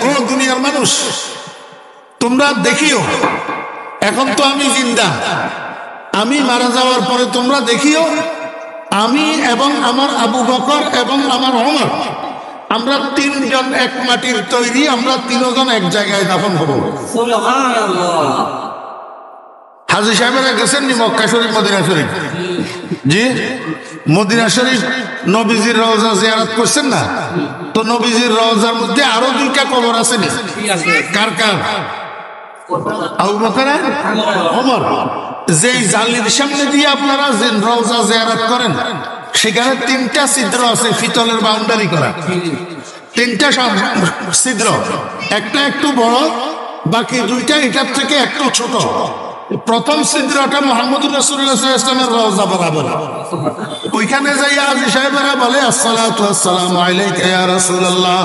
ও দুনিয়ার মানুষ, তোমরা দেখিও, এখন তো আমি জিন্দা, আমি মারা যাওয়ার পরে তোমরা দেখিও আমি এবং আমার আবু বকর এবং আমার ওমর, আমরা তিনজন এক মাটির তৈরি, আমরা তিনজন এক জায়গায় দাফন হব। হাজী সাহেবেরা গেছেন নি মক্কা শরীফ, মদিনা শরীফ? জি, মদিনা শরীফ নবীজির রওজা জিয়ারত করছেন না? তো নবীজির রওজার মধ্যে আরো দুইটা কবর আছে নি? কার কার? আবু বকর আর ওমর। যেই জালির সামনে দিয়ে আপনারা যে রওজা জিয়ারত করেন, সেখানে তিনটা ছিদ্র আছে, ফিতলের বাউন্ডারি করা তিনটা ছিদ্র, একটা একটু বড়, বাকি দুইটা এটার থেকে একটু ছোট। প্রথম ছিদ্রটা মুহাম্মদুর রাসূলুল্লাহ সাল্লাল্লাহু আলাইহি ওয়াসাল্লামের রওজা বরাবর, ওইখানে যাইয়া হাজী সাহেবেরা বলে আসসালাতু ওয়াসসালামু আলাইকা ইয়া রাসূলুল্লাহ,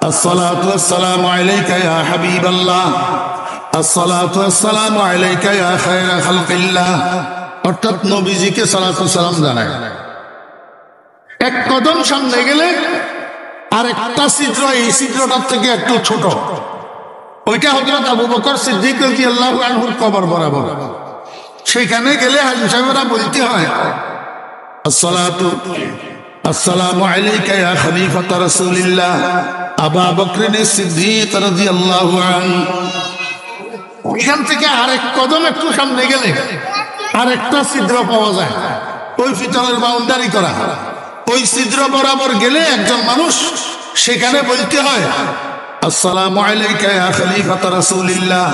আসসালাতু ওয়াসসালামু আলাইকা ইয়া হাবিবাল্লাহ, আসসালাতু ওয়াসসালামু আলাইকা ইয়া খায়রা খালকিল্লাহ। অর্থাৎ নবীজিকে সালাতু সালাম জানায়। এক কদম সামনে গেলে আর একটা ছিদ্র, এই ছিদ্রটার থেকে একটু ছোট, ওইটা হযরত আবু বকর সিদ্দিক রাদিয়াল্লাহু আনহুর কবর বরাবর। সেখানে গেলে হাজী সাহেবরা বলতে হয় আসসালামু আলাইকা ইয়া খলিফাতা রাসূলিল্লাহ আবু বকর সিদ্দিক রাদিয়াল্লাহু আনহু। ওইখান থেকে আরেক কদম একটু সামনে গেলে আরেকটা ছিদ্র পাওয়া যায়, ওই ফিতলের বাউন্ডারি করা, ওই ছিদ্র বরাবর গেলে একজন মানুষ, সেখানে বলতে হয় আসসালামু আলাইকা ইয়া খলিফাতা রাসূলিল্লাহ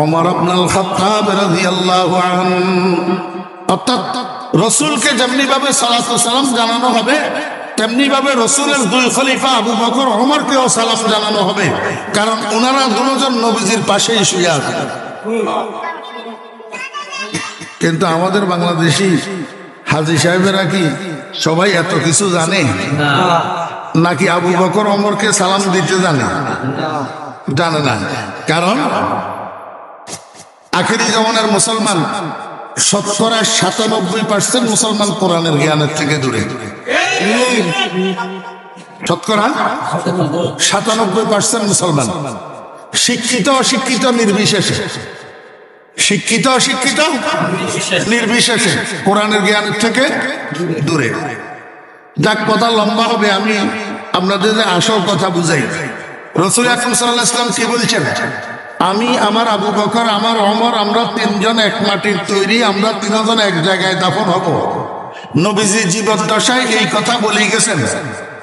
ওমর ইবনুল খাত্তাব রাদিয়াল্লাহু আনহু। অর্থাৎ রাসূলকে যেমনি ভাবে সালাতু সালাম জানানো হবে, তেমনি ভাবে রাসূলের দুই খলিফা আবু বকর ওমরকেও সালাম জানানো হবে, কারণ ওনারা দুজন নবীজির পাশেই শুয়ে আছেন। কিন্তু আমাদের বাংলাদেশি হাজী সাহেবেরা কি সবাই এত কিছু জানে? নাকি আবু বকর ওমরকে সালাম দিতে জানে? জানে না। কারণ আখিরি জমানার মুসলমান শতকরা ৯৭% মুসলমান কোরআনের জ্ঞানের থেকে দূরে। শতকরা ৯৭% মুসলমান শিক্ষিত অশিক্ষিত নির্বিশেষে, শিক্ষিত অশিক্ষিত নির্বিশেষে কোরআনের জ্ঞানের থেকে দূরে। যাক, কথা লম্বা হবে, আমি আপনাদের আসল কথা বুঝাই। রাসূল আকরাম সাল্লাল্লাহু আলাইহি ওয়াসাল্লাম কি বলছেন? আমি, আমার আবু বকর, আমার ওমর, আমরা তিনজন এক মাটির তৈরি, আমরা তিনজন এক জায়গায় দাফন হব। নবীজি জীবদ্দশায় এই কথা বলে গেছেন।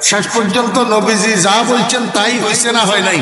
শেষ পর্যন্ত নবীজি যা বলছেন তাই হয়েছে না হয় নাই?